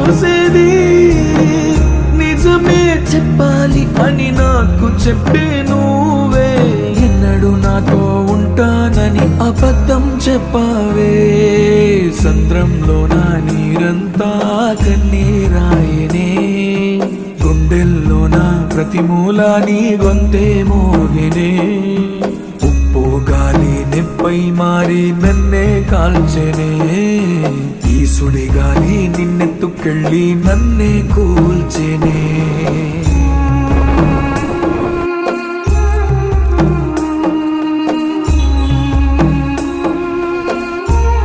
చూసేది నిజమే చెప్పాలి అని నాకు చెప్పే నువ్వే ఎన్నడు నాతో ఉంటానని అబద్ధం చెప్పావే సంద్రంలో నా నీరంతా కన్నీరాయనే గుండెల్లో నా ప్రతి మూలా నీ గొంతే మోగినే ఉప్పు గాలి నిప్పై మారి నన్నే కాల్చెనే ఈ సుడి గాలి నిన్నెత్తుకెళ్ళి నన్నే కూల్చెనే